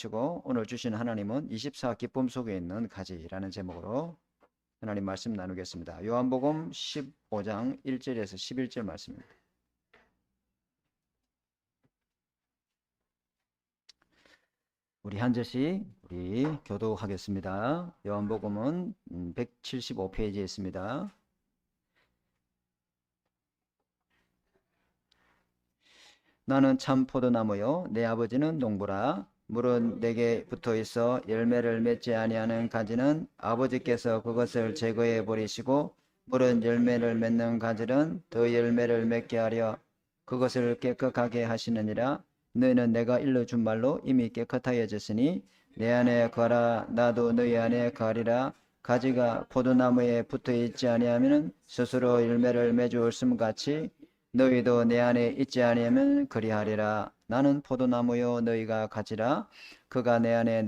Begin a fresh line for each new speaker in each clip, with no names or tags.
치고 오늘 주신 하나님은 24 기쁨 속에 있는 가지라는 제목으로 하나님 말씀 나누겠습니다. 요한복음 15장 1절에서 11절 말씀입니다. 우리 한 절씩 우리 교독하겠습니다. 요한복음은 175페이지에 있습니다. 나는 참 포도나무요 내 아버지는 농부라. 물은 내게 붙어 있어 열매를 맺지 아니하는 가지는 아버지께서 그것을 제거해 버리시고, 물은 열매를 맺는 가지는 더 열매를 맺게 하려 그것을 깨끗하게 하시느니라. 너희는 내가 일러준 말로 이미 깨끗하여졌으니 내 안에 거하라, 나도 너희 안에 거하리라. 가지가 포도나무에 붙어 있지 아니하면 스스로 열매를 맺으심 같이 너희도 내 안에 있지 아니하면 그리하리라. 나는 포도나무요 너희가 가지라. 그가 내 안에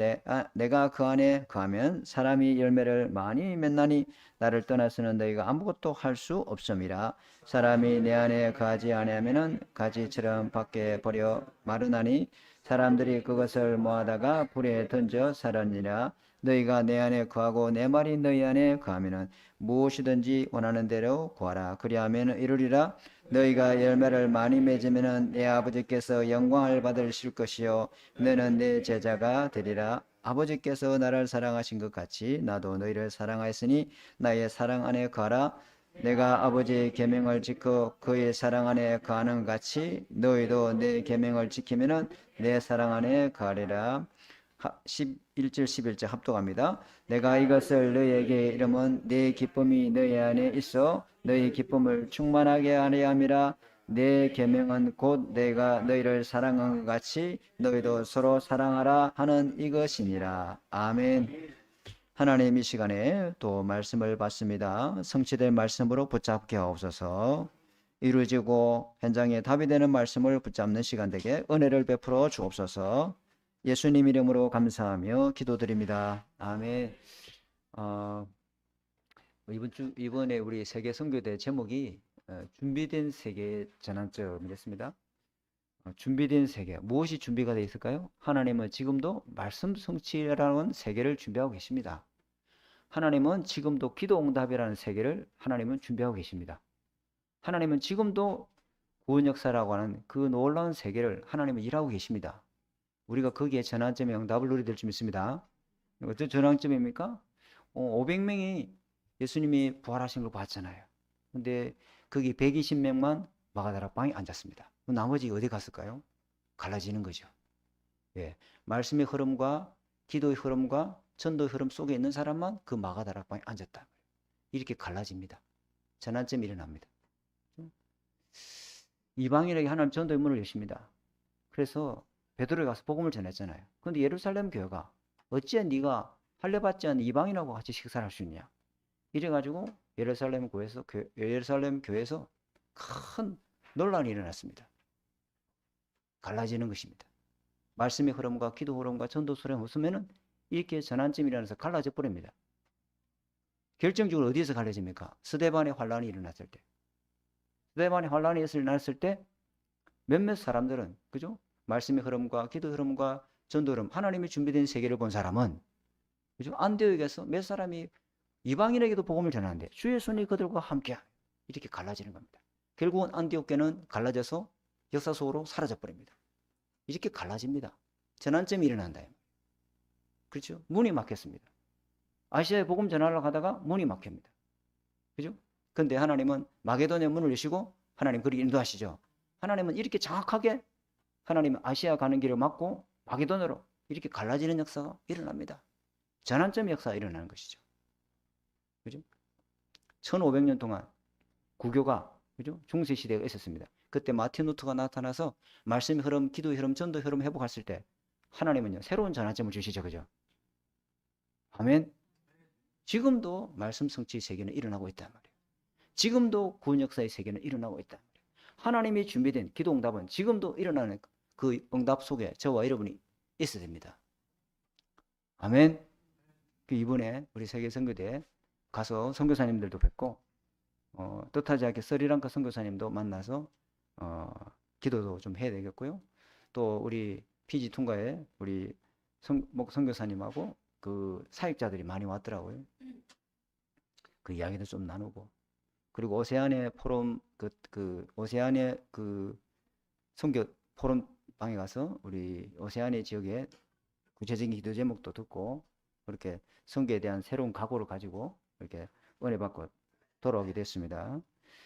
내가 그 안에 거하면 사람이 열매를 많이 맺나니 나를 떠나서는 너희가 아무것도 할 수 없음이라. 사람이 내 안에 거하지 아니하면 가지처럼 밖에 버려 마르나니 사람들이 그것을 모아다가 불에 던져 살았느니라. 너희가 내 안에 거하고 내 말이 너희 안에 거하면 무엇이든지 원하는 대로 구하라, 그리하면 이루리라. 너희가 열매를 많이 맺으면 내 아버지께서 영광을 받으실 것이요 너는 내 제자가 되리라. 아버지께서 나를 사랑하신 것 같이 나도 너희를 사랑하였으니 나의 사랑 안에 거하라. 내가 아버지의 계명을 지켜 그의 사랑 안에 거하는 같이 너희도 내 계명을 지키면 내 사랑 안에 거하리라. 11절 11절 합독합니다. 내가 이것을 너희에게 이름은 내 기쁨이 너희 안에 있어 너희 기쁨을 충만하게 하려 함이라. 내 계명은 곧 내가 너희를 사랑한 것 같이 너희도 서로 사랑하라 하는 이것이니라. 아멘. 하나님, 이 시간에 또 말씀을 받습니다. 성취된 말씀으로 붙잡게 하옵소서. 이루어지고 현장에 답이 되는 말씀을 붙잡는 시간 되게 은혜를 베풀어 주옵소서. 예수님 이름으로 감사하며 기도드립니다. 아멘. 이번에 우리 세계 선교대 제목이 준비된 세계 전환점이었습니다. 준비된 세계, 무엇이 준비가 되어 있을까요? 하나님은 지금도 말씀 성취라는 세계를 준비하고 계십니다. 하나님은 지금도 기도 응답이라는 세계를 하나님은 준비하고 계십니다. 하나님은 지금도 구원 역사라고 하는 그 놀라운 세계를 하나님은 일하고 계십니다. 우리가 거기에 전환점의 응답을 누리게 될 줄 믿습니다. 어떤 전환점입니까? 500명이 예수님이 부활하신 걸 봤잖아요. 근데 거기 120명만 마가다락방에 앉았습니다. 나머지 어디 갔을까요? 갈라지는 거죠. 예, 말씀의 흐름과 기도의 흐름과 전도의 흐름 속에 있는 사람만 그 마가다락방에 앉았다. 이렇게 갈라집니다. 전환점이 일어납니다. 이방인에게 하나님 전도의 문을 여십니다. 그래서 베드로에 가서 복음을 전했잖아요. 그런데 예루살렘 교회가 어찌해 네가 할례받지 않은 이방인하고 같이 식사를 할 수 있냐? 이래가지고 예루살렘 교회에서 큰 논란이 일어났습니다. 갈라지는 것입니다. 말씀의 흐름과 기도 흐름과 전도 흐름 없으면은 이렇게 전환점이 일어나서 갈라져 버립니다. 결정적으로 어디에서 갈라집니까? 스데반의 환란이 일어났을 때. 스데반의 환란이 일어났을 때 몇몇 사람들은, 그죠? 말씀의 흐름과 기도 흐름과 전도 흐름, 하나님이 준비된 세계를 본 사람은, 그죠? 안디옥에서 몇 사람이 이방인에게도 복음을 전하는데 주의 손이 그들과 함께 이렇게 갈라지는 겁니다. 결국은 안디옥교는 갈라져서 역사 속으로 사라져 버립니다. 이렇게 갈라집니다. 전환점이 일어난다. 그렇죠? 문이 막혔습니다. 아시아에 복음 전하려고 하다가 문이 막힙니다. 그죠? 근데 하나님은 마게도니아 문을 여시고 하나님 그렇게 인도하시죠. 하나님은 이렇게 정확하게 하나님은 아시아 가는 길을 막고 마게도니아로 이렇게 갈라지는 역사가 일어납니다. 전환점 역사가 일어나는 것이죠. 그죠? 1500년 동안 구교가, 그죠? 중세 시대가 있었습니다. 그때 마틴 루터가 나타나서 말씀의 흐름, 기도의 흐름, 전도의 흐름 회복했을 때 하나님은요, 새로운 전환점을 주시죠. 그죠? 아멘. 지금도 말씀 성취의 세계는 일어나고 있단 말이에요. 지금도 구원 역사의 세계는 일어나고 있단 말이에요. 하나님이 준비된 기도 응답은 지금도 일어나는 그 응답 속에 저와 여러분이 있어야 됩니다. 아멘. 이번에 우리 세계 선교대에 가서 선교사님들도 뵙고 뜻하지 않게 스리랑카 선교사님도 만나서 기도도 좀 해야 되겠고요. 또 우리 피지 통과에 우리 선교사님하고 그 사역자들이 많이 왔더라고요. 그 이야기도 좀 나누고, 그리고 오세안의 포럼 오세안의 그 선교 포럼 방에 가서 우리 오세안의 지역의 구체적인 기도 제목도 듣고 그렇게 선교에 대한 새로운 각오를 가지고 이렇게 은혜 받고 돌아오게 됐습니다.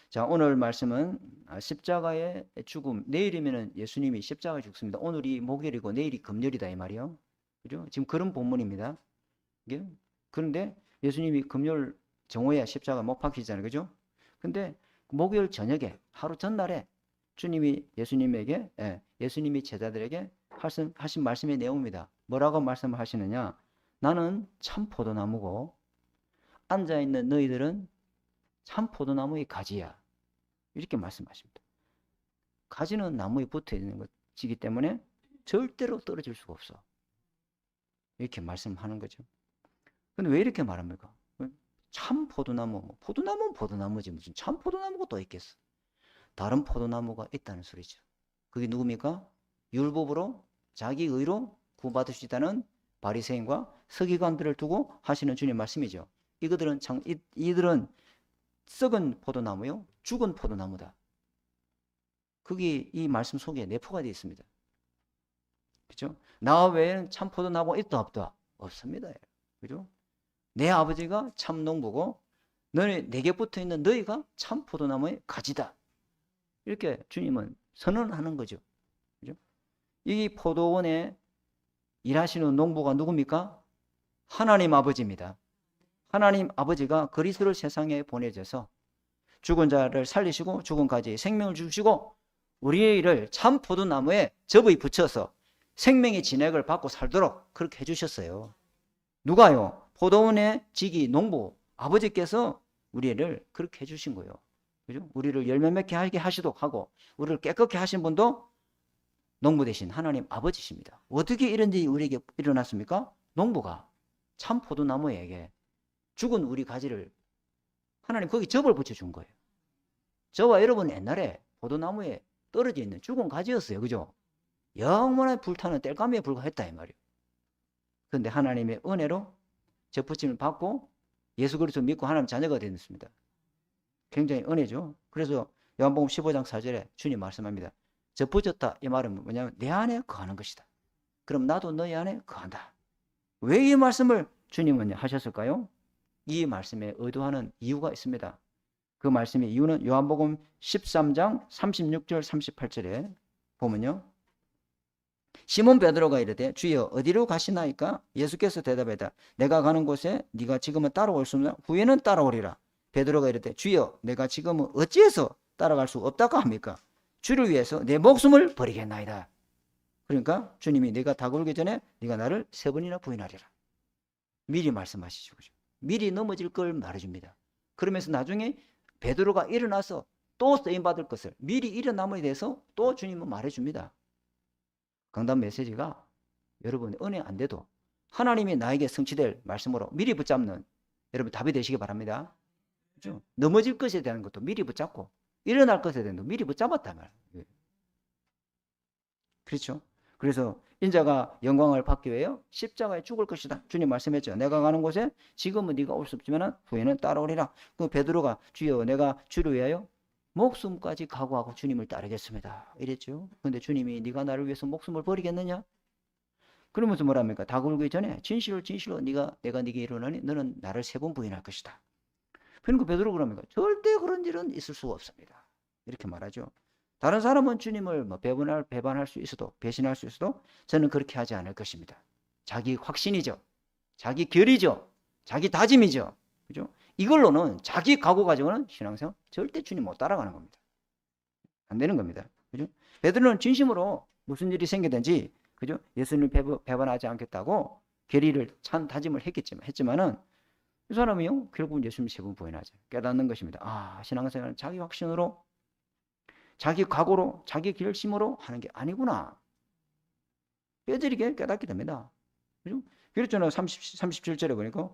자, 오늘 말씀은 십자가의 죽음. 내일이면은 예수님이 십자가에 죽습니다. 오늘이 목요일이고 내일이 금요일이다 이 말이요. 그죠? 지금 그런 본문입니다. 예? 그런데 예수님이 금요일 정오에 십자가 못 박히잖아요. 그죠? 근데 목요일 저녁에 하루 전날에 주님이 예수님에게 예수님이 제자들에게 하신 말씀의 내용입니다. 뭐라고 말씀을 하시느냐? 나는 참 포도나무고 앉아있는 너희들은 참 포도나무의 가지야. 이렇게 말씀하십니다. 가지는 나무에 붙어있는 것이기 때문에 절대로 떨어질 수가 없어. 이렇게 말씀하는 거죠. 근데 왜 이렇게 말합니까? 참 포도나무, 포도나무는 포도나무지 무슨 참 포도나무가 또 있겠어. 다른 포도나무가 있다는 소리죠. 그게 누굽니까? 율법으로 자기 의로 구받을 수 있다는 바리새인과 서기관들을 두고 하시는 주님 말씀이죠. 이들은 썩은 포도나무요, 죽은 포도나무다. 그게 이 말씀 속에 내포가 되어 있습니다. 그죠? 나 외에는 참 포도나무가 있다 없다? 없습니다. 그죠? 내 아버지가 참 농부고 내게 붙어 있는 너희가 참 포도나무의 가지다. 이렇게 주님은 선언하는 거죠. 그죠? 이 포도원에 일하시는 농부가 누굽니까? 하나님 아버지입니다. 하나님 아버지가 그리스도를 세상에 보내셔서 죽은 자를 살리시고 죽은 가지에 생명을 주시고 우리를 참 포도나무에 접의 붙여서 생명의 진액을 받고 살도록 그렇게 해주셨어요. 누가요? 포도원의 지기 농부 아버지께서 우리를 그렇게 해주신 거예요. 그죠? 우리를 열매 맺게 하게 하시도록 하고 우리를 깨끗게 하신 분도 농부 대신 하나님 아버지십니다. 어떻게 이런 일이 우리에게 일어났습니까? 농부가 참 포도나무에게 죽은 우리 가지를 하나님 거기 접을 붙여준 거예요. 저와 여러분 옛날에 포도나무에 떨어져 있는 죽은 가지였어요. 그죠? 영원한 불타는 땔감에 불과했다 이 말이에요. 그런데 하나님의 은혜로 접붙임을 받고 예수 그리스도 믿고 하나님 자녀가 되었습니다. 굉장히 은혜죠. 그래서 요한복음 15장 4절에 주님 말씀합니다. 접붙였다 이 말은 뭐냐면 내 안에 거하는 것이다. 그럼 나도 너희 안에 거한다. 왜 이 말씀을 주님은 하셨을까요? 이 말씀에 의도하는 이유가 있습니다. 그 말씀의 이유는 요한복음 13장 36절 38절에 보면요. 시몬 베드로가 이르되 주여 어디로 가시나이까? 예수께서 대답하되 내가 가는 곳에 네가 지금은 따라올 수 없으나 후에는 따라오리라. 베드로가 이르되 주여 내가 지금은 어찌해서 따라갈 수 없다고 합니까? 주를 위해서 내 목숨을 버리겠나이다. 그러니까 주님이 네가 다가오기 전에 네가 나를 3번이나 부인하리라. 미리 말씀하시죠. 미리 넘어질 걸 말해줍니다. 그러면서 나중에 베드로가 일어나서 또 쓰임받을 것을 미리 일어남에 대해서 또 주님은 말해줍니다. 강단 메시지가 여러분의 은혜 안 돼도 하나님이 나에게 성취될 말씀으로 미리 붙잡는 여러분 답이 되시기 바랍니다. 그렇죠? 넘어질 것에 대한 것도 미리 붙잡고 일어날 것에 대한 것도 미리 붙잡았단 말이에요. 그렇죠? 그래서 인자가 영광을 받기 위하여 십자가에 죽을 것이다. 주님 말씀했죠. 내가 가는 곳에 지금은 네가 올 수 없지만 후에는 따라오리라. 그 베드로가 주여 내가 주를 위하여 목숨까지 각오하고 주님을 따르겠습니다. 이랬죠. 그런데 주님이 네가 나를 위해서 목숨을 버리겠느냐? 그러면서 뭐랍니까? 다가오기 전에 진실로 내가 네게 이르노니 너는 나를 3번 부인할 것이다. 그러니까 베드로 그럽니까? 절대 그런 일은 있을 수가 없습니다. 이렇게 말하죠. 다른 사람은 주님을 배반할 수 있어도 배신할 수 있어도 저는 그렇게 하지 않을 것입니다. 자기 확신이죠. 자기 결의죠. 자기 다짐이죠. 그죠? 이걸로는 자기 각오 가지고는 신앙생활 절대 주님 못 따라가는 겁니다. 안 되는 겁니다. 그죠? 베드로는 진심으로 무슨 일이 생기든지 그죠? 예수님을 배반하지 않겠다고 결의를 찬 다짐을 했지만은 이 사람이요 결국은 예수님 3번 부인하죠. 깨닫는 것입니다. 아, 신앙생활은 자기 확신으로 자기 각오로 자기 결심으로 하는 게 아니구나. 뼈저리게 깨닫게 됩니다. 그죠? 그랬잖아요. 37절에 보니까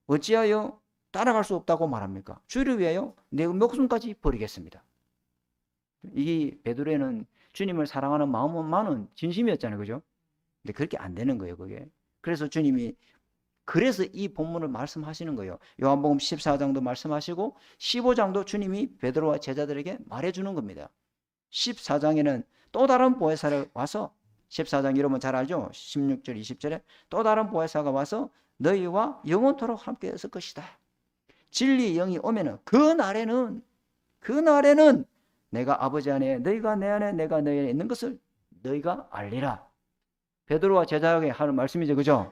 어찌하여 따라갈 수 없다고 말합니까? 주를 위하여 내 목숨까지 버리겠습니다. 이 베드로에는 주님을 사랑하는 마음은 많은 진심이었잖아요. 그죠? 근데 그렇게 안 되는 거예요. 그게. 그래서 주님이 그래서 이 본문을 말씀하시는 거예요. 요한복음 14장도 말씀하시고 15장도 주님이 베드로와 제자들에게 말해주는 겁니다. 14장에는 또 다른 보혜사를 와서 14장 이러면 잘 알죠? 16절 20절에 또 다른 보혜사가 와서 너희와 영원토록 함께 있을 것이다. 진리의 영이 오면은 그날에는 내가 아버지 안에 너희가 내 안에 내가 너희 안에 있는 것을 너희가 알리라. 베드로와 제자에게 하는 말씀이죠. 그죠?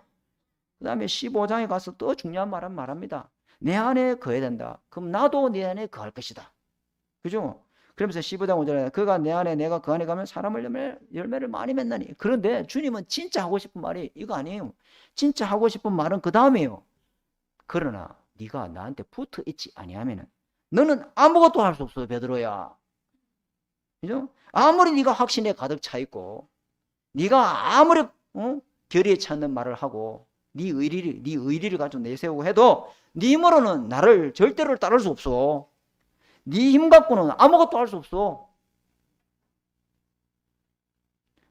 그 다음에 15장에 가서 또 중요한 말은 말합니다. 내 안에 거해야 된다. 그럼 나도 내 안에 거할 것이다. 그죠? 그러면서 15장 5절에 그가 내 안에 내가 그 안에 가면 사람을 열매를 많이 맺나니. 그런데 주님은 진짜 하고 싶은 말이 이거 아니에요. 진짜 하고 싶은 말은 그 다음이에요. 그러나 네가 나한테 붙어 있지 아니하면은 너는 아무것도 할 수 없어. 베드로야. 그죠? 아무리 네가 확신에 가득 차 있고 네가 아무리 결의에 찾는 말을 하고 네 의리를 가지고 내세우고 해도 네 힘으로는 나를 절대로 따를 수 없어. 네 힘 갖고는 아무것도 할 수 없어.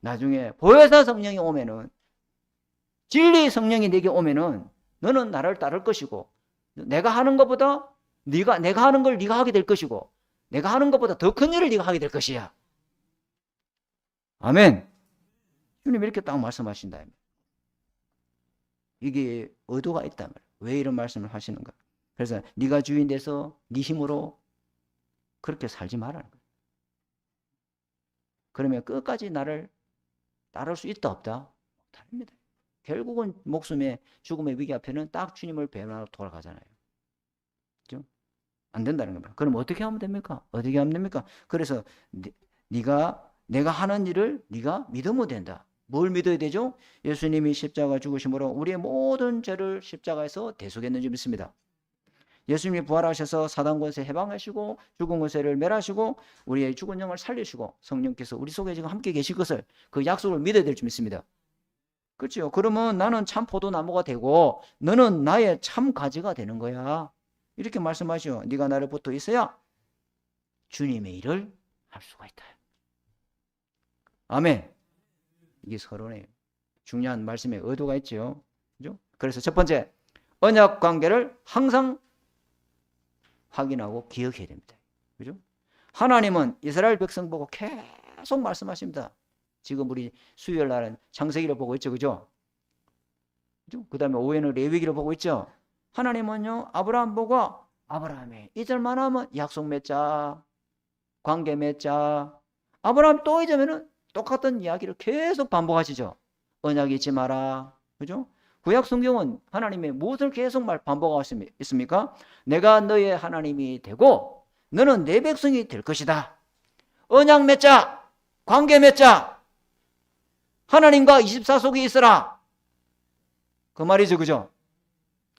나중에 보혜사 성령이 오면은 진리의 성령이 내게 오면은 너는 나를 따를 것이고 내가 하는 것보다 내가 하는 걸 네가 하게 될 것이고 내가 하는 것보다 더 큰 일을 네가 하게 될 것이야. 아멘. 주님 이렇게 딱 말씀하신다. 이게 의도가 있단 말이에요. 왜 이런 말씀을 하시는가? 그래서 네가 주인 돼서 네 힘으로 그렇게 살지 말라는 거예요. 그러면 끝까지 나를 따를 수 있다 없다? 다릅니다. 결국은 목숨의 죽음의 위기 앞에는 딱 주님을 배반하고 돌아가잖아요. 그렇죠? 안 된다는 겁니다. 그럼 어떻게 하면 됩니까? 어떻게 하면 됩니까? 그래서 네가 내가 하는 일을 네가 믿으면 된다. 뭘 믿어야 되죠? 예수님이 십자가 죽으심으로 우리의 모든 죄를 십자가에서 대속했는 줄 믿습니다. 예수님이 부활하셔서 사단 권세 해방하시고 죽은 권세를 멸하시고 우리의 죽은 영을 살리시고 성령께서 우리 속에 지금 함께 계실 것을 그 약속을 믿어야 될 줄 믿습니다. 그렇죠? 그러면 나는 참 포도나무가 되고 너는 나의 참 가지가 되는 거야. 이렇게 말씀하시오. 네가 나를 붙어 있어야 주님의 일을 할 수가 있다. 아멘. 이게 서론이에요. 중요한 말씀에 의도가 있죠. 그죠? 그래서 첫 번째, 언약 관계를 항상 확인하고 기억해야 됩니다. 그죠? 하나님은 이스라엘 백성 보고 계속 말씀하십니다. 지금 우리 수요일 날은 창세기를 보고 있죠. 그죠? 그 다음에 오후에는 레위기를 보고 있죠. 하나님은요, 아브라함 보고 아브라함이 잊을만 하면 약속 맺자, 관계 맺자. 아브라함 또 잊으면은 똑같은 이야기를 계속 반복하시죠. 언약 잊지 마라. 그죠? 구약 성경은 하나님의 무엇을 계속 반복하고 있습니까? 내가 너의 하나님이 되고 너는 내 백성이 될 것이다. 언약 맺자. 관계 맺자. 하나님과 24속에 있어라. 그 말이죠. 그죠?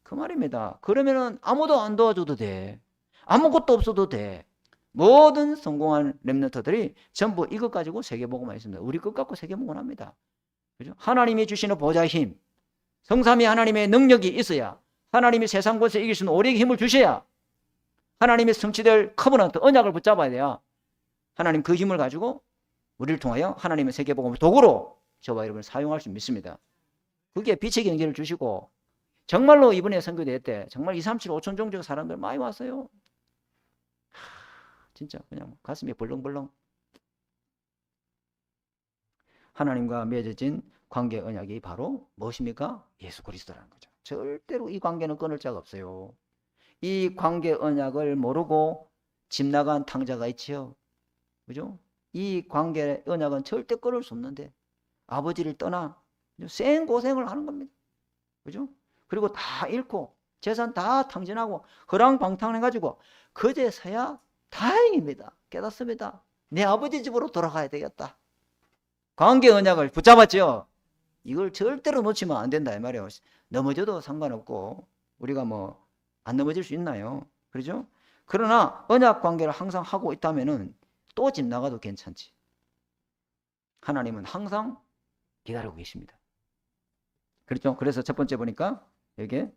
그 말입니다. 그러면은 아무도 안 도와줘도 돼. 아무것도 없어도 돼. 모든 성공한 렘넌트들이 전부 이것 가지고 세계복음만 있습니다. 우리 것 갖고 세계복음을 합니다. 그죠? 하나님이 주시는 보좌의 힘, 성삼위 하나님의 능력이 있어야 하나님이 세상 권세 이길 수 있는 오력의 힘을 주셔야 하나님의 성취될 커버넌트 언약을 붙잡아야 돼요. 하나님 그 힘을 가지고 우리를 통하여 하나님의 세계복음을 도구로 저와 여러분을 사용할 수 믿습니다. 그게 빛의 경제를 주시고 정말로 이번에 선교대회 때 정말 2, 3, 7, 5천 종족 사람들 많이 왔어요. 진짜 그냥 가슴이 벌렁벌렁. 하나님과 맺어진 관계 언약이 바로 무엇입니까? 예수 그리스도라는 거죠. 절대로 이 관계는 끊을 자가 없어요. 이 관계 언약을 모르고 집 나간 탕자가 있지요. 그죠? 이 관계 언약은 절대 끊을 수 없는데 아버지를 떠나 생 고생을 하는 겁니다. 그죠? 그리고 다 잃고 재산 다 탕진하고 허랑방탕해가지고 그제서야 다행입니다. 깨닫습니다. 내 아버지 집으로 돌아가야 되겠다. 관계 언약을 붙잡았죠. 이걸 절대로 놓치면 안 된다 이 말이에요. 넘어져도 상관없고 우리가 뭐 안 넘어질 수 있나요? 그렇죠? 그러나 언약 관계를 항상 하고 있다면은 또 집 나가도 괜찮지. 하나님은 항상 기다리고 계십니다. 그렇죠? 그래서 첫 번째 보니까 여기에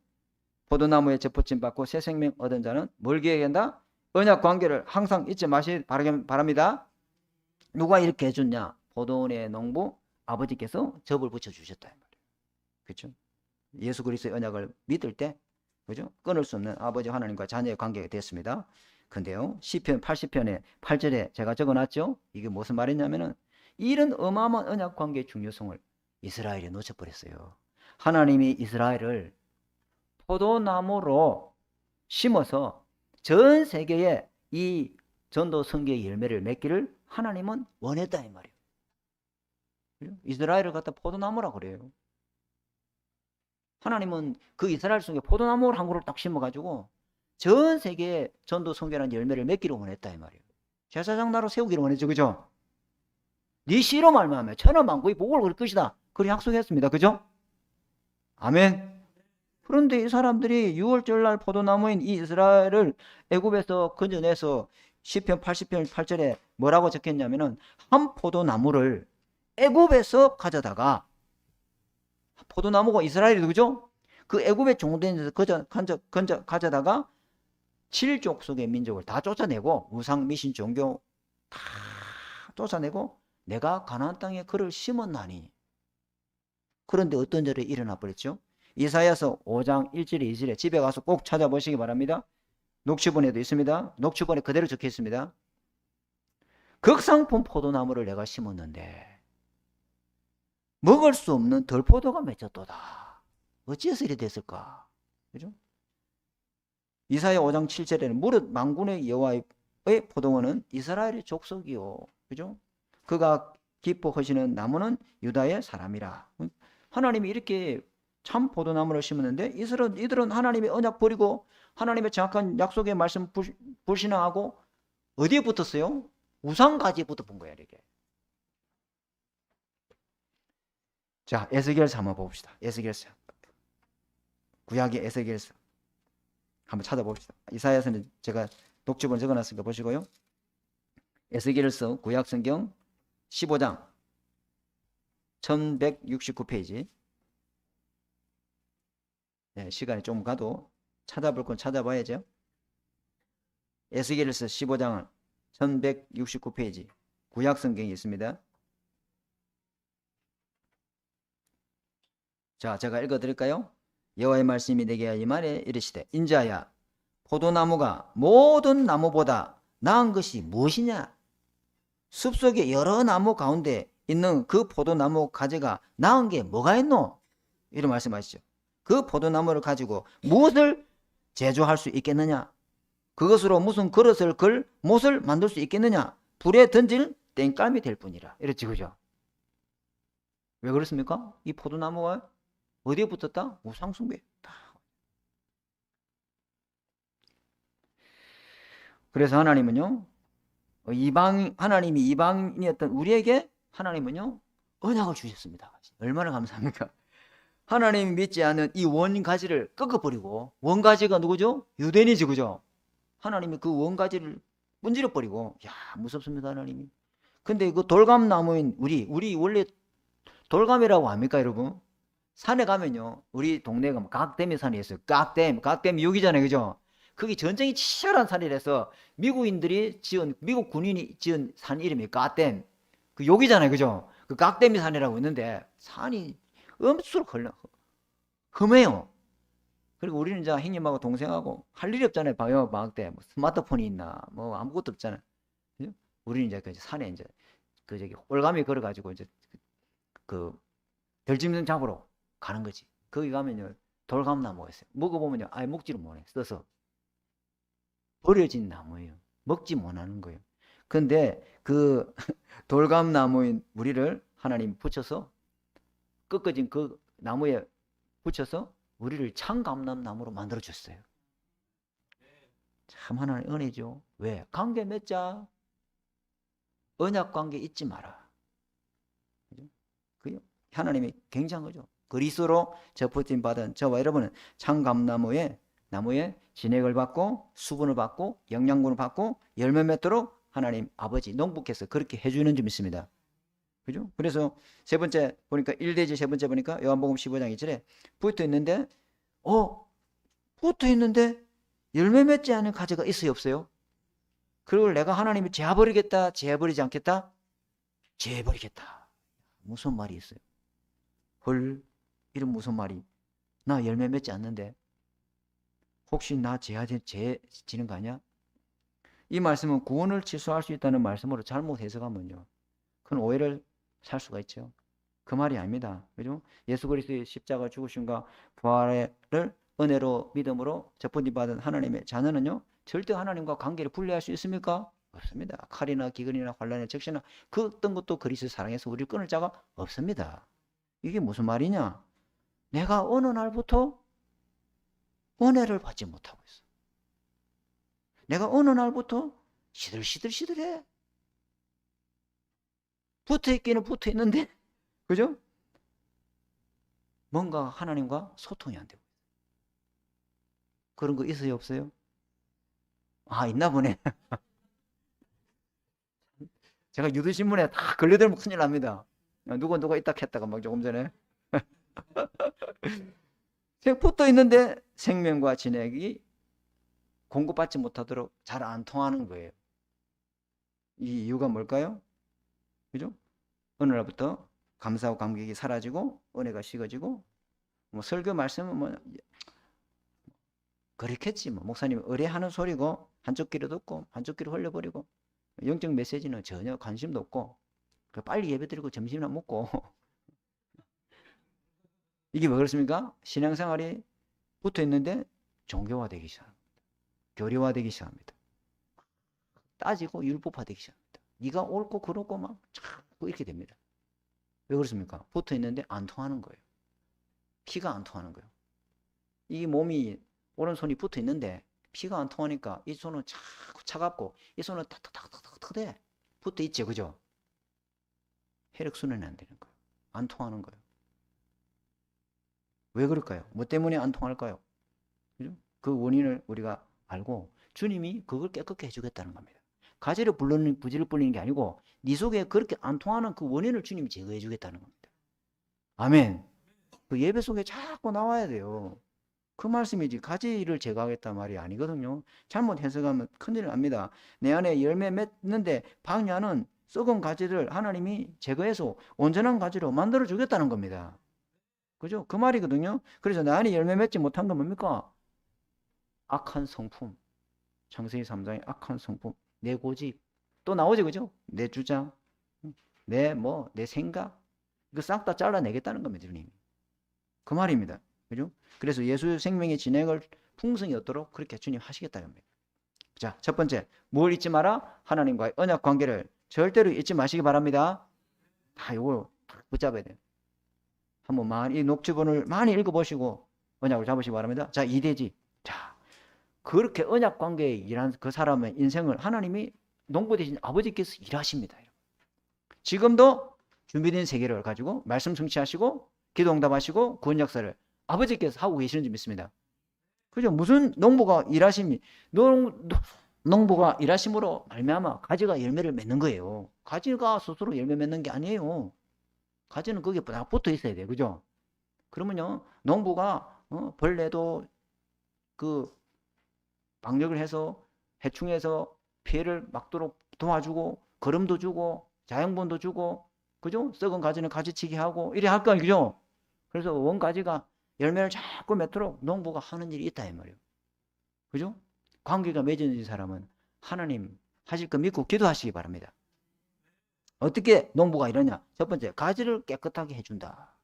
포도나무에 접붙임 받고 새 생명 얻은 자는 뭘 기억한다? 언약 관계를 항상 잊지 마시기 바랍니다. 누가 이렇게 해줬냐? 포도원의 농부 아버지께서 접을 붙여주셨다. 그렇죠? 예수 그리스도의 언약을 믿을 때, 그죠? 끊을 수 없는 아버지 하나님과 자녀의 관계가 됐습니다. 근데요, 시편 80편의 8절에 제가 적어놨죠? 이게 무슨 말이냐면은 이런 어마어마한 언약 관계의 중요성을 이스라엘이 놓쳐버렸어요. 하나님이 이스라엘을 포도나무로 심어서 전 세계에 이 전도 선교의 열매를 맺기를 하나님은 원했다 이 말이에요. 이스라엘을 갖다 포도나무라 그래요. 하나님은 그 이스라엘 속에 포도나무를 한 그루를 딱 심어가지고 전 세계에 전도 선교라는 열매를 맺기를 원했다 이 말이에요. 제사장 나로 세우기를 원했죠, 그죠? 네 씨로 말미암아 천하만국의 복을 그릴 것이다. 그렇게 약속했습니다, 그죠? 아멘. 그런데 이 사람들이 6월절 날 포도나무인 이 이스라엘을 애굽에서 건져내서 시편 80편 8절에 뭐라고 적혔냐면은 한 포도나무를 애굽에서 가져다가, 포도나무가 이스라엘이 누구죠? 그 애굽의 종된 데서 가져다가 7족속의 민족을 다 쫓아내고 우상 미신 종교 다 쫓아내고 내가 가나안 땅에 그를 심었나니. 그런데 어떤 일이 일어나 버렸죠? 이사야서 5장 1절에 2절에 집에 가서 꼭 찾아보시기 바랍니다. 녹취본에도 있습니다. 녹취본에 그대로 적혀 있습니다. 극상품 포도나무를 내가 심었는데 먹을 수 없는 들포도가 맺혔도다. 어찌해서 이리 됐을까? 그죠? 이사야 5장 7절에는 무릇 만군의 여호와의 포도원은 이스라엘의 족속이요. 그죠? 그가 기뻐하시는 나무는 유다의 사람이라. 하나님이 이렇게 참 포도나무를 심었는데 이들은 하나님의 언약 버리고 하나님의 정확한 약속의 말씀 불신앙하고 어디에 붙었어요? 우상가지에 붙어본 거야, 이렇게. 자, 에스겔서 한번 봅시다. 에스겔서. 구약의 에스겔서. 한번 찾아봅시다. 이사야서는 제가 독주본 적어놨으니까 보시고요. 에스겔서 구약성경 15장 1169페이지. 네, 시간이 좀 가도 찾아볼 건 찾아봐야죠. 에스겔서 15장 1169페이지 구약성경이 있습니다. 자, 제가 읽어드릴까요? 여호와의 말씀이 내게 이 말에 이르시되 인자야 포도나무가 모든 나무보다 나은 것이 무엇이냐? 숲속에 여러 나무 가운데 있는 그 포도나무 가지가 나은 게 뭐가 있노? 이런 말씀하시죠. 그 포도나무를 가지고 무엇을 제조할 수 있겠느냐? 그것으로 무슨 그릇을 못을 만들 수 있겠느냐? 불에 던질 땡감이 될 뿐이라. 이렇지, 그죠? 왜 그렇습니까? 이 포도나무가 어디에 붙었다? 우상숭배. 그래서 하나님은요, 하나님이 이방인이었던 우리에게 하나님은요, 언약을 주셨습니다. 얼마나 감사합니까? 하나님이 믿지 않는 이 원가지를 꺾어버리고, 원가지가 누구죠? 유대인이지, 그죠? 하나님이 그 원가지를 문지러버리고, 야, 무섭습니다, 하나님이. 근데 그 돌감나무인 우리 원래 돌감이라고 합니까, 여러분? 산에 가면요, 우리 동네가 각댐이 산이 있어요. 각댐 여기잖아요, 그죠? 그게 전쟁이 치열한 산이라서 미국 군인이 지은 산 이름이 각댐. 그 여기잖아요, 그죠? 그 각댐이 산이라고 있는데 산이 엄수록 험해요. 그리고 우리는 이제 형님하고 동생하고 할 일이 없잖아요. 방학 때 뭐 스마트폰이 있나 뭐 아무것도 없잖아요. 그죠? 우리는 이제 그 산에 이제 그 저기 올가미 걸어가지고 이제 그 들짐승 잡으러 가는 거지. 거기 가면요 돌감나무가 있어요. 먹어보면요 아예 먹지를 못해. 써서 버려진 나무예요. 먹지 못하는 거예요. 근데 그 돌감나무인 우리를 하나님 붙여서 꺾어진 그 나무에 붙여서 우리를 참감람나무로 만들어 줬어요. 참 하나님 은혜죠. 왜? 관계 맺자. 언약 관계 잊지 마라. 그죠? 하나님이 굉장한 거죠. 그리스도로 접붙임 받은 저와 여러분은 참감나무에 진액을 받고 수분을 받고 영양분을 받고 열매 맺도록 하나님 아버지 농부께서 그렇게 해주는 줄 믿습니다. 그죠? 그래서 세 번째 보니까 1대지 세 번째 보니까 요한복음 15장 2절에 붙어 있는데 열매 맺지 않은 가지가 있어요, 없어요? 그리고 내가 하나님이 제어버리겠다, 제어버리지 않겠다? 제어버리겠다. 무슨 말이 있어요? 헐, 이런 무슨 말이? 나 열매 맺지 않는데 혹시 나 죄 지는 거 아니야? 이 말씀은 구원을 취소할 수 있다는 말씀으로 잘못 해석하면요, 큰 오해를 살 수가 있죠. 그 말이 아닙니다. 그죠? 예수 그리스도의 십자가 죽으심과 부활을 은혜로 믿음으로 접붙임 받은 하나님의 자녀는요, 절대 하나님과 관계를 분리할 수 있습니까? 없습니다. 칼이나 기근이나 환란이나 적시나 그 어떤 것도 그리스도 사랑해서 우리를 끊을 자가 없습니다. 이게 무슨 말이냐? 내가 어느 날부터 은혜를 받지 못하고 있어. 내가 어느 날부터 시들시들해. 붙어있기는 붙어있는데, 그죠? 뭔가 하나님과 소통이 안 되고. 그런 거 있어요, 없어요? 아, 있나 보네. 제가 유도신문에 다 걸려들면 큰일 납니다. 누가 있다 했다가 막 조금 전에. 붙어 있는데 생명과 진액이 공급받지 못하도록 잘 안 통하는 거예요. 이 이유가 뭘까요? 그죠? 어느 날부터 감사하고 감격이 사라지고 은혜가 식어지고, 뭐 설교 말씀은 뭐 그렇겠지, 뭐 목사님 의뢰하는 소리고 한쪽 귀로 듣고 한쪽 귀로 흘려버리고, 영적 메시지는 전혀 관심도 없고, 빨리 예배드리고 점심이나 먹고. 이게 왜 그렇습니까? 신앙생활이 붙어있는데 종교화되기 시작합니다. 교리화되기 시작합니다. 따지고 율법화되기 시작합니다. 네가 옳고 그렇고 막 자꾸 이렇게 됩니다. 왜 그렇습니까? 붙어있는데 안 통하는 거예요. 피가 안 통하는 거예요. 이 몸이, 오른손이 붙어있는데 피가 안 통하니까 이 손은 자꾸 차갑고 이 손은 탁탁탁탁탁 돼. 붙어있죠, 그죠? 혈액순환이 안 되는 거예요. 안 통하는 거예요. 왜 그럴까요? 뭐 때문에 안 통할까요? 그죠? 그 원인을 우리가 알고 주님이 그걸 깨끗게 해주겠다는 겁니다. 가지를 부지를 불리는 게 아니고 네 속에 그렇게 안 통하는 그 원인을 주님이 제거해 주겠다는 겁니다. 아멘. 그 예배 속에 자꾸 나와야 돼요. 그 말씀이지 가지를 제거하겠다 말이 아니거든요. 잘못 해석하면 큰일 납니다. 내 안에 열매 맺는데 방해하는 썩은 가지를 하나님이 제거해서 온전한 가지로 만들어 주겠다는 겁니다. 그죠? 그 말이거든요. 그래서 내 안에 열매 맺지 못한 건 뭡니까? 악한 성품. 창세기 3장의 악한 성품. 내 고집. 또 나오죠, 그죠? 내 주장. 내 생각. 이거 싹 다 잘라내겠다는 겁니다, 주님. 그 말입니다. 그죠? 그래서 예수 생명의 진행을 풍성히 얻도록 그렇게 주님 하시겠다는 겁니다. 자, 첫 번째, 뭘 잊지 마라? 하나님과의 언약 관계를 절대로 잊지 마시기 바랍니다. 다 이거 붙잡아야 돼요. 한번 이 녹취본을 많이 읽어보시고 언약을 잡으시기 바랍니다. 자, 이대지. 자, 그렇게 언약 관계에 일한 그 사람의 인생을 하나님이 농부 되신 아버지께서 일하십니다. 지금도 준비된 세계를 가지고 말씀 성취하시고 기도 응답하시고 구원 역사를 아버지께서 하고 계시는 줄 믿습니다. 그죠? 무슨 농부가 일하심이, 농부가 일하심으로 말미암아 가지가 열매를 맺는 거예요. 가지가 스스로 열매 맺는 게 아니에요. 가지는 거기에 붙어 있어야 돼요. 그죠? 그러면요, 농부가 벌레도 그 방역을 해서 해충해서 피해를 막도록 도와주고 거름도 주고 자양분도 주고, 그죠? 썩은 가지는 가지치기 하고 이래 할 거예요. 그죠? 그래서 원가지가 열매를 자꾸 맺도록 농부가 하는 일이 있다 이 말이에요. 그죠? 관계가 맺어진 사람은 하나님 하실 거 믿고 기도하시기 바랍니다. 어떻게 농부가 이러냐? 첫 번째, 가지를 깨끗하게 해준다.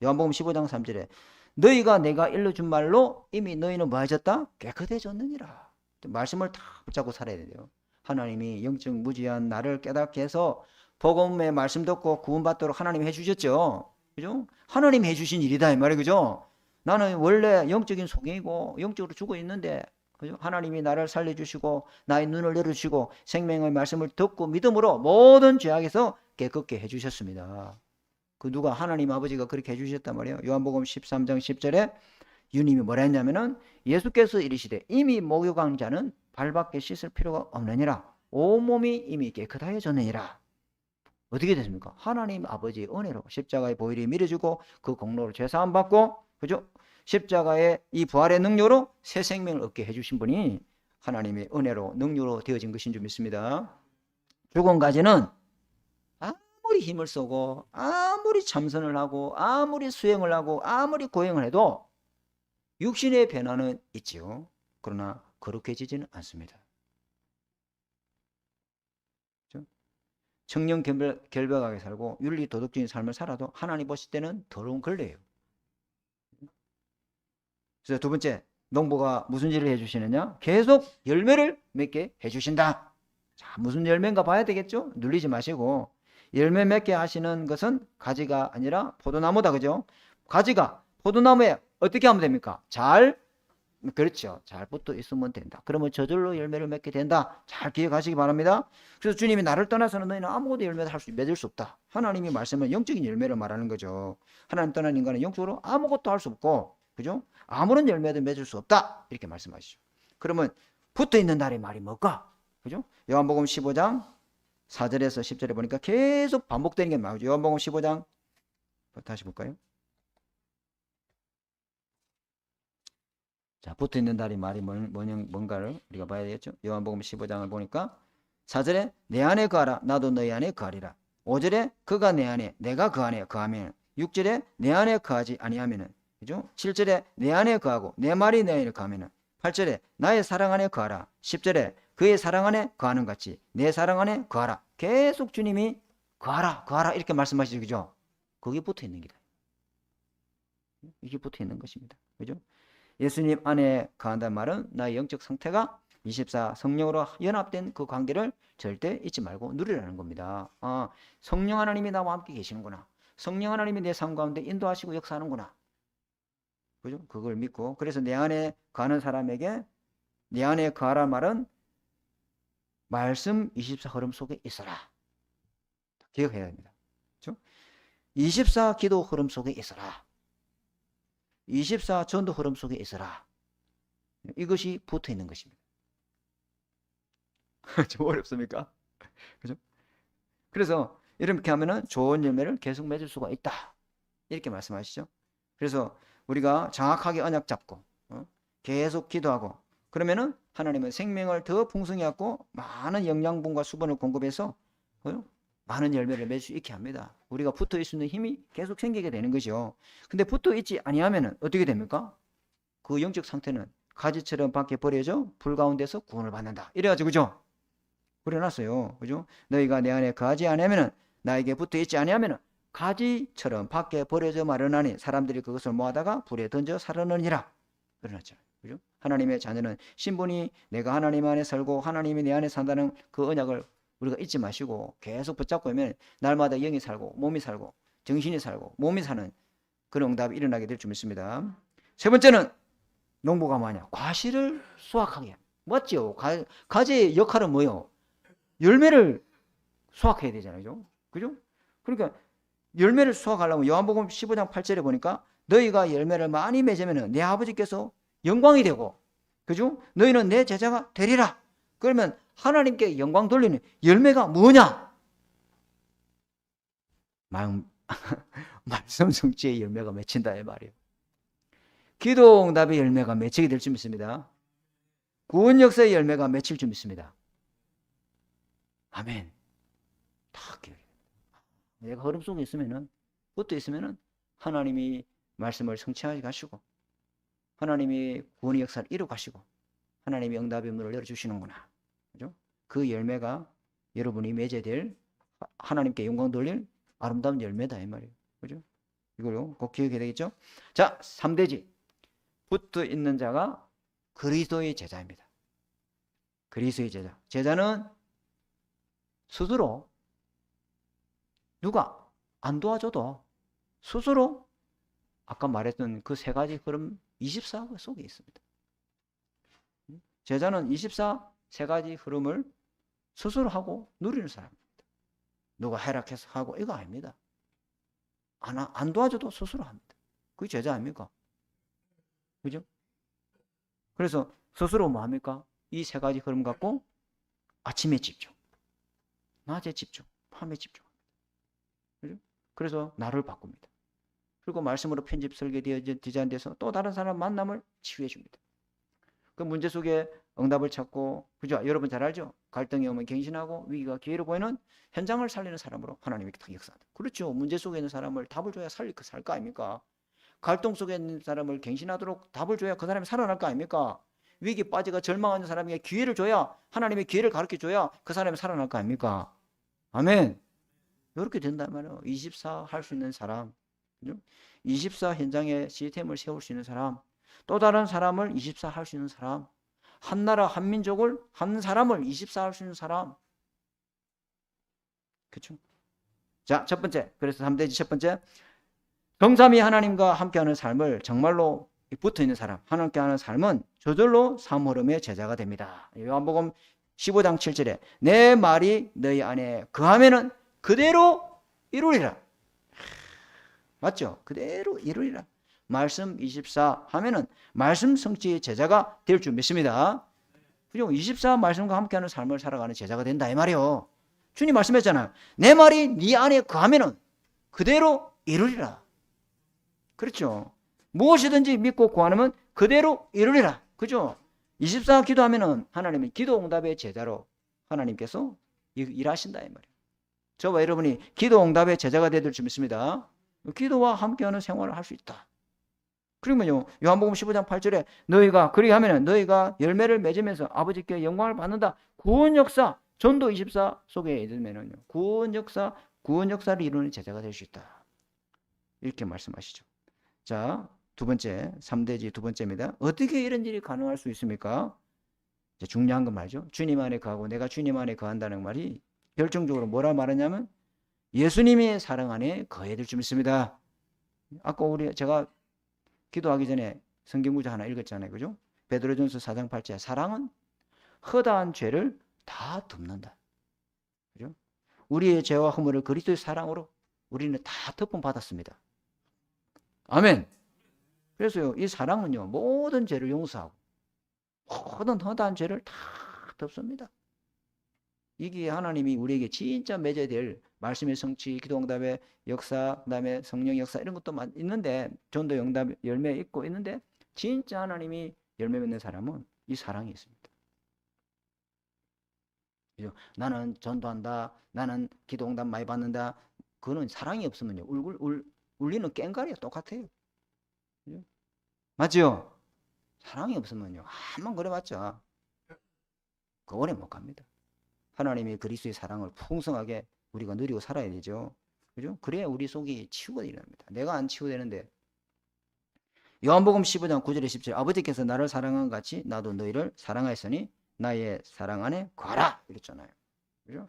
요한복음 15장 3절에 너희가 내가 일러준 말로 이미 너희는 뭐 하셨다? 깨끗해졌느니라. 말씀을 다 붙잡고 살아야 돼요. 하나님이 영적 무지한 나를 깨닫게 해서 복음의 말씀 듣고 구원받도록 하나님이 해주셨죠. 그죠? 하나님이 해주신 일이다 이 말이에요. 그죠? 나는 원래 영적인 소경이고 영적으로 죽어 있는데, 그죠? 하나님이 나를 살려주시고 나의 눈을 열어주시고 생명의 말씀을 듣고 믿음으로 모든 죄악에서 깨끗게 해주셨습니다. 그 누가? 하나님 아버지가 그렇게 해주셨단 말이에요. 요한복음 13장 10절에 주님이 뭐라 했냐면은 예수께서 이르시되 이미 목욕한 자는 발밖에 씻을 필요가 없느니라. 온몸이 이미 깨끗하여졌느니라. 어떻게 됐습니까? 하나님 아버지의 은혜로 십자가의 보혈이 밀어주고 그 공로를 죄사함 받고, 그죠? 십자가의 이 부활의 능력으로 새 생명을 얻게 해주신 분이 하나님의 은혜로 능력으로 되어진 것인 줄 믿습니다. 죽은 가지는 아무리 아무리 힘을 쏘고 아무리 참선을 하고 아무리 수행을 하고 아무리 고행을 해도 육신의 변화는 있지요. 그러나 거룩해지지는 않습니다. 그렇죠? 청렴결백하게 살고 윤리도덕적인 삶을 살아도 하나님 보실 때는 더러운 걸레예요. 그래서 두 번째, 농부가 무슨 일을 해주시느냐? 계속 열매를 맺게 해주신다. 자, 무슨 열매인가 봐야 되겠죠? 눌리지 마시고, 열매 맺게 하시는 것은 가지가 아니라 포도나무다. 그죠? 가지가 포도나무에 어떻게 하면 됩니까? 그렇죠. 잘 붙어 있으면 된다. 그러면 저절로 열매를 맺게 된다. 잘 기억하시기 바랍니다. 그래서 주님이 나를 떠나서는 너희는 아무것도 열매를 맺을 수 없다. 하나님이 말씀은 영적인 열매를 말하는 거죠. 하나님 떠난 인간은 영적으로 아무것도 할 수 없고, 그죠? 아무런 열매도 맺을 수 없다. 이렇게 말씀하시죠. 그러면 붙어 있는 날의 말이 뭘까? 그죠? 요한복음 15장 4절에서 10절에 보니까 계속 반복되는 게 나오죠. 요한복음 15장 다시 볼까요? 자, 붙어 있는 달이 말이 뭔가를 우리가 봐야 되겠죠. 요한복음 15장을 보니까 4절에 내 안에 거하라 나도 너희 안에 거하리라. 5절에 그가 내 안에 내가 그 안에 거하면, 6절에 내 안에 거하지 아니하면은, 그죠? 7절에 내 안에 거하고 내 말이 내 안에 거하면은, 8절에 나의 사랑 안에 거하라. 10절에 그의 사랑 안에 거하는 같이 내 사랑 안에 거하라. 계속 주님이 거하라 이렇게 말씀하시죠. 그죠? 거기 붙어 있는 기다. 이게 붙어 있는 것입니다. 그죠? 예수님 안에 거한다는 말은 나의 영적 상태가 24 성령으로 연합된 그 관계를 절대 잊지 말고 누리라는 겁니다. 성령 하나님이 나와 함께 계시는구나. 성령 하나님이 내 삶 가운데 인도하시고 역사하는구나. 그죠? 그걸 믿고, 그래서 내 안에 거하는 사람에게 내 안에 거하란 말은 말씀 24 흐름 속에 있어라. 기억해야 됩니다. 그죠? 24 기도 흐름 속에 있어라. 24 전도 흐름 속에 있어라. 이것이 붙어 있는 것입니다. 좀 어렵습니까? 그죠? 그래서 이렇게 하면은 좋은 열매를 계속 맺을 수가 있다. 이렇게 말씀하시죠. 그래서 우리가 정확하게 언약 잡고 계속 기도하고, 그러면은 하나님은 생명을 더 풍성히 갖고 많은 영양분과 수분을 공급해서 많은 열매를 맺을 수 있게 합니다. 우리가 붙어 있는 힘이 계속 생기게 되는 거죠. 근데 붙어 있지 아니하면은 어떻게 됩니까? 그 영적 상태는 가지처럼 밖에 버려져 불 가운데서 구원을 받는다. 이래가지고, 그죠? 그래놨어요. 그죠? 너희가 내 안에 거하지 아니하면은, 나에게 붙어 있지 아니하면은 가지처럼 밖에 버려져 마르나니 사람들이 그것을 모아다가 불에 던져 사르느니라. 그러났죠. 그죠? 하나님의 자녀는 신분이 내가 하나님 안에 살고 하나님이 내 안에 산다는 그 언약을 우리가 잊지 마시고 계속 붙잡고 하면 날마다 영이 살고 몸이 살고 정신이 살고 몸이 사는 그런 응답이 일어나게 될 줄 믿습니다. 세 번째는 농부가 뭐냐? 과실을 수확하게. 맞죠? 가지의 역할은 뭐요? 열매를 수확해야 되잖아요. 그죠? 그러니까 열매를 수확하려면 요한복음 15장 8절에 보니까 너희가 열매를 많이 맺으면 내 아버지께서 영광이 되고, 그죠? 너희는 내 제자가 되리라. 그러면 하나님께 영광 돌리는 열매가 뭐냐? 말씀 성취의 열매가 맺힌다 이 말이에요. 기도 응답의 열매가 맺히게 될 줄 믿습니다. 구원 역사의 열매가 맺힐 줄 믿습니다. 아멘. 다 기억해요. 내가 흐름 속에 있으면은, 붙어 있으면은 하나님이 말씀을 성취하게 하시고 하나님이 구원의 역사를 이루어 가시고 하나님이 응답의 문을 열어주시는구나. 그죠? 그 열매가 여러분이 맺어야 될 하나님께 영광 돌릴 아름다운 열매다 이 말이에요. 그죠? 이걸로 꼭 기억해야 되겠죠? 자, 3대지. 붙어 있는 자가 그리스도의 제자입니다. 그리스도의 제자. 제자는 스스로 누가 안 도와줘도 스스로 아까 말했던 그 세 가지 흐름 24 속에 있습니다. 제자는 24 세 가지 흐름을 스스로 하고 누리는 사람입니다. 누가 해락해서 하고 이거 아닙니다. 안 도와줘도 스스로 합니다. 그게 제자 아닙니까? 그죠? 그래서 스스로 뭐 합니까? 이 세 가지 흐름 갖고 아침에 집중, 낮에 집중, 밤에 집중. 그죠? 그래서 나를 바꿉니다. 그리고 말씀으로 편집 설계 디자인돼서 또 다른 사람 만남을 치유해 줍니다. 그 문제 속에 응답을 찾고, 그죠? 여러분 잘 알죠? 갈등이 오면 갱신하고 위기가 기회로 보이는 현장을 살리는 사람으로 하나님이 딱 역사한다. 그렇죠. 문제 속에 있는 사람을 답을 줘야 살 거 아닙니까? 갈등 속에 있는 사람을 갱신하도록 답을 줘야 그 사람이 살아날 거 아닙니까? 위기 빠지가 절망하는 사람에게 기회를 줘야, 하나님의 기회를 가르쳐 줘야 그 사람이 살아날 거 아닙니까? 아멘. 이렇게 된단 말이에요. 24 할 수 있는 사람, 24 현장에 시스템을 세울 수 있는 사람, 또 다른 사람을 24 할 수 있는 사람, 한 나라 한 민족을 한 사람을 24 할 수 있는 사람. 그렇죠? 자, 첫 번째. 그래서 3대지 첫 번째. 성삼위 하나님과 함께하는 삶을 정말로 붙어있는 사람, 하나님께 하는 삶은 저절로 삶흐름의 제자가 됩니다. 요한복음 15장 7절에 내 말이 너희 안에 거하면은 그대로 이루리라. 맞죠? 그대로 이루리라. 말씀 24 하면은 말씀 성취의 제자가 될 줄 믿습니다. 그죠? 24 말씀과 함께하는 삶을 살아가는 제자가 된다 이 말이요. 주님 말씀했잖아요. 내 말이 네 안에 거하면은 그대로 이루리라. 그렇죠? 무엇이든지 믿고 구하면 그대로 이루리라. 그죠? 24 기도하면은 하나님이 기도 응답의 제자로 하나님께서 일하신다 이 말이에요. 저와 여러분이 기도 응답의 제자가 되될 줄 믿습니다. 기도와 함께하는 생활을 할 수 있다. 그러면요, 요한복음 15장 8절에 너희가 그리하면 너희가 열매를 맺으면서 아버지께 영광을 받는다. 구원 역사, 전도 24 속에 있으면은요, 구원 역사를 이루는 제자가 될 수 있다. 이렇게 말씀하시죠. 자, 두 번째, 3대지 두 번째입니다. 어떻게 이런 일이 가능할 수 있습니까? 중요한 건 말이죠. 주님 안에 거하고 내가 주님 안에 거한다는 말이 결정적으로 뭐라 말하냐면 예수님의 사랑 안에 거해야 될 줄 믿습니다. 아까 제가 기도하기 전에 성경 구절 하나 읽었잖아요. 그죠? 베드로전서 4장 8절 사랑은 허다한 죄를 다 덮는다. 그죠? 우리의 죄와 허물을 그리스도의 사랑으로 우리는 다 덮음 받았습니다. 아멘. 그래서요, 이 사랑은요, 모든 죄를 용서하고 모든 허다한 죄를 다 덮습니다. 이게 하나님이 우리에게 진짜 맺어야 될 말씀의 성취, 기도응답의 역사, 그다음에 성령 역사 이런 것도 있는데 전도 응답 열매 있고 있는데 진짜 하나님이 열매 맺는 사람은 이 사랑이 있습니다. 그죠? 나는 전도한다, 나는 기도응답 많이 받는다. 그거는 사랑이 없으면요, 울리는 깽가리가 똑같아요. 그죠? 맞죠? 사랑이 없으면요, 한번 그래봤자 그 오래 못 갑니다. 하나님이 그리스도의 사랑을 풍성하게 우리가 누리고 살아야 되죠. 그죠? 그래야 우리 속이 치유가 일어납니다. 내가 안 치유되는데. 요한복음 15장 9절에 10절 아버지께서 나를 사랑한 같이 나도 너희를 사랑하였으니 나의 사랑 안에 거하라 이랬잖아요. 그죠?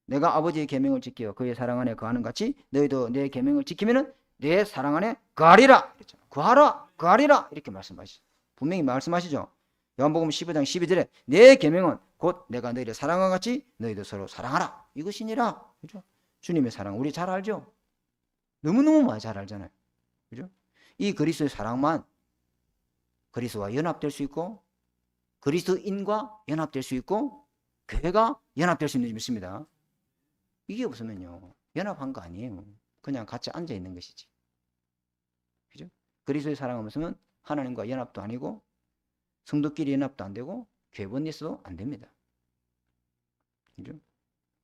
내가 아버지의 계명을 지켜 그의 사랑 안에 거하는 같이 너희도 내 계명을 지키면은 내 사랑 안에 거하리라 이랬잖아요. 거하리라 이렇게 말씀하시죠. 분명히 말씀하시죠. 요한복음 15장 12절에 내 계명은 곧 내가 너희를 사랑한 같이 너희도 서로 사랑하라 이것이니라. 그죠? 주님의 사랑 우리 잘 알죠? 너무너무 많이 잘 알잖아요. 그죠? 이 그리스도의 사랑만 그리스도와 연합될 수 있고 그리스도인과 연합될 수 있고 교회가 연합될 수 있는 줄 믿습니다. 이게 없으면요, 연합한 거 아니에요. 그냥 같이 앉아 있는 것이지. 그죠? 그리스도의 사랑 없으면 하나님과 연합도 아니고 성도끼리 연합도 안 되고 교회 원리스도 안 됩니다. 그죠?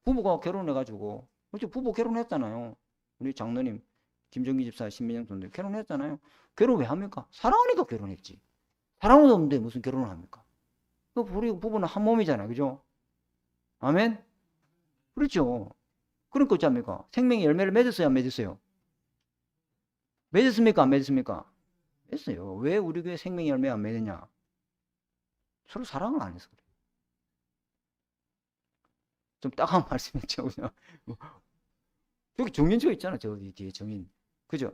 부부가 결혼해가지고, 그렇죠? 부부 결혼했잖아요. 우리 장로님, 김정기 집사, 신민영 선생님 결혼했잖아요. 결혼 왜 합니까? 사랑하니까 결혼했지. 사랑도 없는데 무슨 결혼을 합니까? 우리 부부는 한 몸이잖아요. 그죠? 아멘? 그렇죠. 그러니까 어찌합니까? 생명의 열매를 맺었어요? 안 맺었어요? 맺었습니까? 안 맺었습니까? 맺었어요. 왜 우리 교회 생명의 열매 안 맺느냐? 서로 사랑을 안 해서 그래요. 좀 따가운 말씀이죠. 그냥. 여기 정인지가 있잖아. 저기 뒤에 정인. 그죠?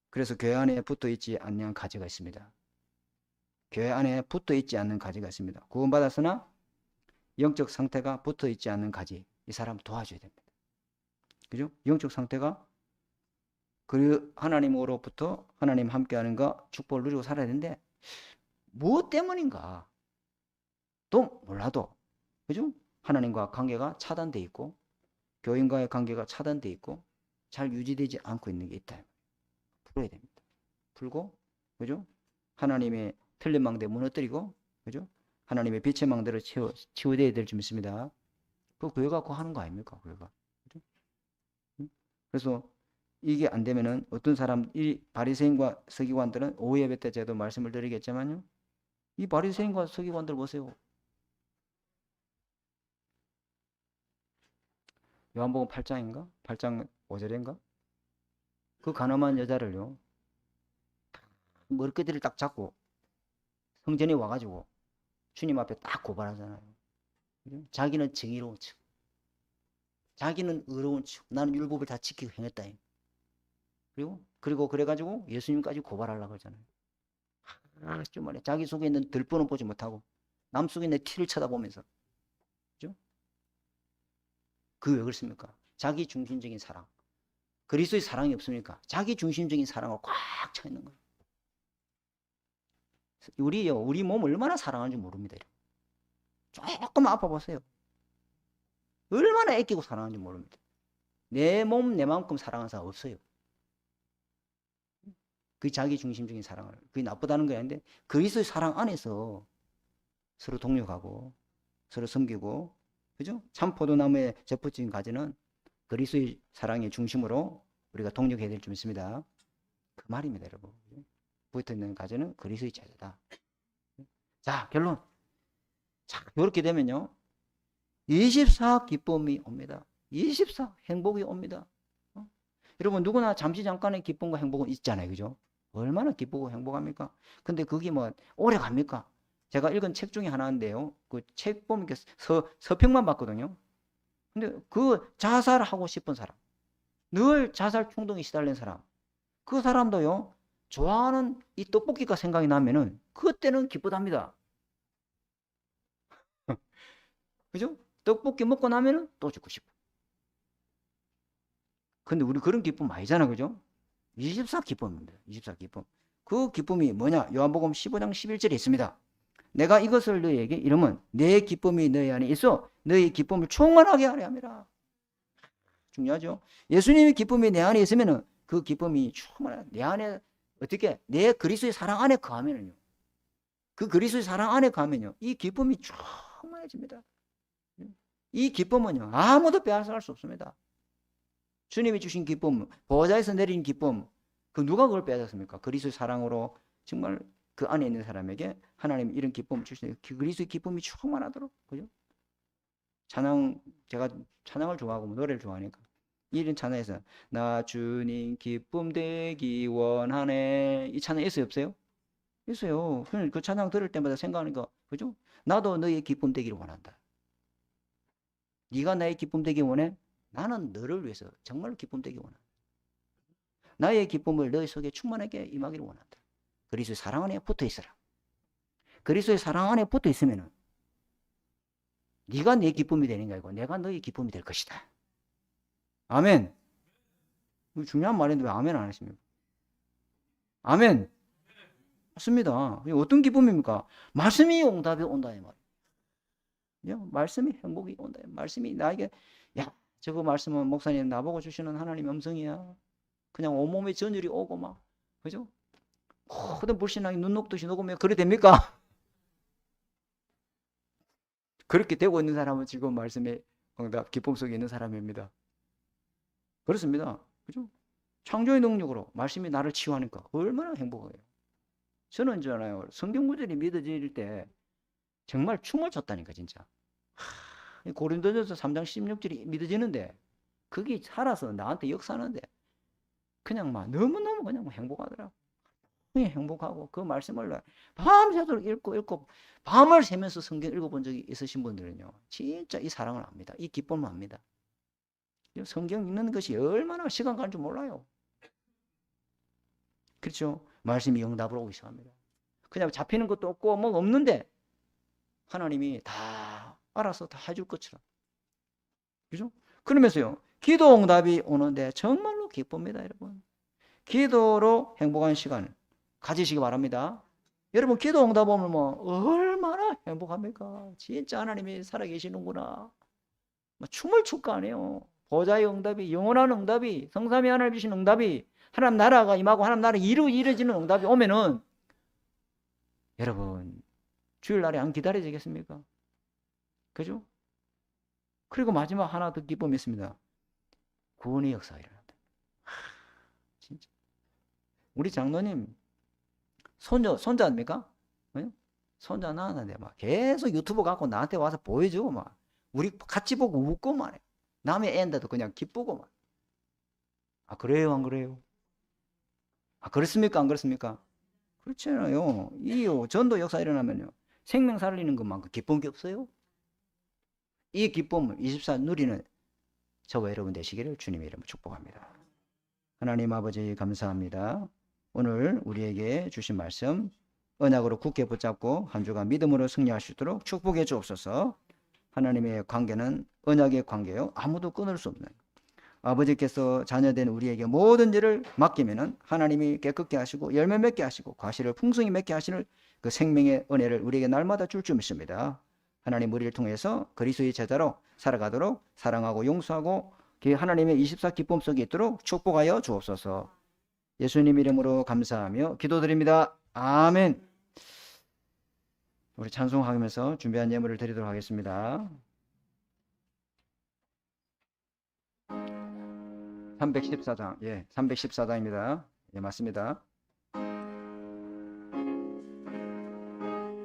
그래서 교회 안에 붙어 있지 않는 가지가 있습니다. 교회 안에 붙어 있지 않는 가지가 있습니다. 구원받았으나 영적 상태가 붙어 있지 않는 가지. 이 사람 도와줘야 됩니다. 그죠? 영적 상태가 그 하나님으로부터 하나님 함께하는가 축복을 누리고 살아야 되는데 무엇 때문인가 또 몰라도 그죠? 하나님과 관계가 차단돼 있고 교인과의 관계가 차단돼 있고 잘 유지되지 않고 있는 게 있다. 풀어야 됩니다. 풀고 그죠? 하나님의 틀린 망대 무너뜨리고 그죠? 하나님의 빛의 망대로 치유되어야 될 줄 믿습니다. 그 교회가 그거 하는 거 아닙니까? 교회가. 그죠? 그래서 이게 안 되면은 어떤 사람, 이 바리새인과 서기관들은 오후 예배 때 제도 말씀을 드리겠지만요. 이 바리새인과 서기관들 보세요. 요한복음 8장인가? 8장 5절인가? 그 가늠한 여자를요. 머리끄지를 딱 잡고 성전에 와가지고 주님 앞에 딱 고발하잖아요. 그죠? 자기는 정의로운 척, 자기는 의로운 척, 나는 율법을 다 지키고 행했다. 그리고 그래가지고 예수님까지 고발하려고 그러잖아요. 좀 말이야. 자기 속에 있는 들보는 보지 못하고 남 속에 있는 티를 쳐다보면서. 그죠? 그게 왜 그렇습니까? 자기 중심적인 사랑. 그리스도의 사랑이 없습니까? 자기 중심적인 사랑으로 꽉 차 있는 거예요. 우리 몸 얼마나 사랑하는지 모릅니다. 조금 아파보세요. 얼마나 애끼고 사랑하는지 모릅니다. 내 몸, 내 마음큼 사랑하는 사람 없어요. 그 자기 중심적인 사랑을. 그게 나쁘다는 게 아닌데, 그리스도의 사랑 안에서 서로 동력하고, 서로 섬기고, 그죠? 참 포도나무의 접붙인 가지는 그리스도의 사랑의 중심으로 우리가 동력해야 될 줄 믿습니다. 그 말입니다, 여러분. 붙어있는 가지는 그리스도의 제자다. 자, 결론. 자, 이렇게 되면요. 24 기쁨이 옵니다. 24 행복이 옵니다. 여러분, 누구나 잠시 잠깐의 기쁨과 행복은 있잖아요. 그죠? 얼마나 기쁘고 행복합니까? 근데 그게 뭐 오래 갑니까? 제가 읽은 책 중에 하나인데요. 그 책 보면 서평만 봤거든요. 근데 그 자살하고 싶은 사람, 늘 자살 충동이 시달린 사람, 그 사람도요, 좋아하는 이 떡볶이가 생각이 나면은 그때는 기쁘답니다. 그죠? 떡볶이 먹고 나면은 또 죽고 싶어. 근데 우리 그런 기쁨 아니잖아. 그죠? 24 기쁨입니다. 24 기쁨. 그 기쁨이 뭐냐? 요한복음 15장 11절에 있습니다. 내가 이것을 너희에게 이르면 내 기쁨이 너희 안에 있어 너희 기쁨을 충만하게 하려 함이라. 중요하죠. 예수님의 기쁨이 내 안에 있으면은 그 기쁨이 충만해. 내 안에 어떻게 내 그리스도의 사랑 안에 거하면은요. 그 그리스도의 사랑 안에 거하면요. 이 기쁨이 충만해집니다. 이 기쁨은요. 아무도 빼앗아갈 수 없습니다. 주님이 주신 기쁨, 보좌에서 내린 기쁨, 그 누가 그걸 빼앗았습니까? 그리스도의 사랑으로 정말 그 안에 있는 사람에게 하나님 이런 기쁨을 주시는 그리스도의 기쁨이 충만하도록. 그죠? 찬양, 제가 찬양을 좋아하고 노래를 좋아하니까 이런 찬양에서 나 주님 기쁨 되기 원하네 이 찬양 있어요 없어요? 있어요. 그 찬양 들을 때마다 생각하니까 그죠? 나도 너의 기쁨 되기를 원한다. 네가 나의 기쁨 되기 원해? 나는 너를 위해서 정말 기쁨 되기 원한다. 나의 기쁨을 너희 속에 충만하게 임하기를 원한다. 그리스도의 사랑 안에 붙어 있어라. 그리스도의 사랑 안에 붙어 있으면은 네가 내 기쁨이 되는 게 아니고 내가 너의 기쁨이 될 것이다. 아멘. 중요한 말인데 왜 아멘 안 하십니까? 아멘. 맞습니다. 어떤 기쁨입니까? 말씀이 응답이 온다 이 말이에요. 말씀이 행복이 온다. 말씀이 나에게 야 저거 말씀은 목사님 나보고 주시는 하나님의 음성이야. 그냥 온몸에 전율이 오고 막 그죠? 모든 불신앙이 눈 녹듯이 녹으면 그래 됩니까? 그렇게 되고 있는 사람은 지금 말씀의 응답 기쁨 속에 있는 사람입니다. 그렇습니다. 그죠? 창조의 능력으로 말씀이 나를 치유하니까 얼마나 행복해요. 저는 있잖아요. 성경 구절이 믿어질 때 정말 춤을 췄다니까 진짜. 고린도전서 3장 16절이 믿어지는데 그게 살아서 나한테 역사하는데 그냥 막 너무너무 그냥 행복하더라고. 행복하고 그 말씀을 밤새도록 읽고 밤을 새면서 성경 읽어본 적이 있으신 분들은요. 진짜 이 사랑을 압니다. 이 기쁨을 압니다. 성경 읽는 것이 얼마나 시간 가는 줄 몰라요. 그렇죠? 말씀이 응답으로 오기 시작합니다. 그냥 잡히는 것도 없고 뭐 없는데 하나님이 다 알아서 다 해줄 것처럼. 그죠? 그러면서요. 기도 응답이 오는데 정말로 기쁩니다, 여러분. 기도로 행복한 시간을 가지시기 바랍니다. 여러분 기도 응답 오면 뭐 얼마나 행복합니까? 진짜 하나님이 살아계시는구나. 뭐 춤을 출 거 아니에요. 보좌의 응답이 영원한 응답이 성삼위 하나님 주신 응답이 하나님 나라가 임하고 하나님 나라 이루어지는 응답이 오면은 여러분 주일날에 안 기다려지겠습니까? 그죠? 그리고 마지막 하나 더 기쁨이 있습니다. 구원의 역사가 일어난다. 진짜. 우리 장로님 손자입니까? 네? 손자 낳았는데 막 계속 유튜브 갖고 나한테 와서 보여주고 막 우리 같이 보고 웃고 말해. 남의 애인데도 그냥 기쁘고 막. 아 그래요 안 그래요? 아 그렇습니까 안 그렇습니까? 그렇잖아요. 이 전도 역사 일어나면요 생명 살리는 것만큼 기쁜 게 없어요. 이 기쁨을 24 누리는 저와 여러분 되시기를 주님의 이름으로 축복합니다. 하나님 아버지 감사합니다. 오늘 우리에게 주신 말씀 언약으로 굳게 붙잡고 한 주간 믿음으로 승리할 수 있도록 축복해 주옵소서. 하나님의 관계는 언약의 관계요. 아무도 끊을 수 없는 아버지께서 자녀된 우리에게 모든 일을 맡기면은 하나님이 깨끗게 하시고 열매 맺게 하시고 과실을 풍성히 맺게 하시는 그 생명의 은혜를 우리에게 날마다 줄 줄 믿습니다. 하나님 우리를 통해서 그리스도의 제자로 살아가도록 사랑하고 용서하고 하나님의 24 기쁨 속에 있도록 축복하여 주옵소서. 예수님 이름으로 감사하며 기도드립니다. 아멘. 우리 찬송하면서 준비한 예물을 드리도록 하겠습니다. 314장, 예, 314장입니다. 예, 맞습니다.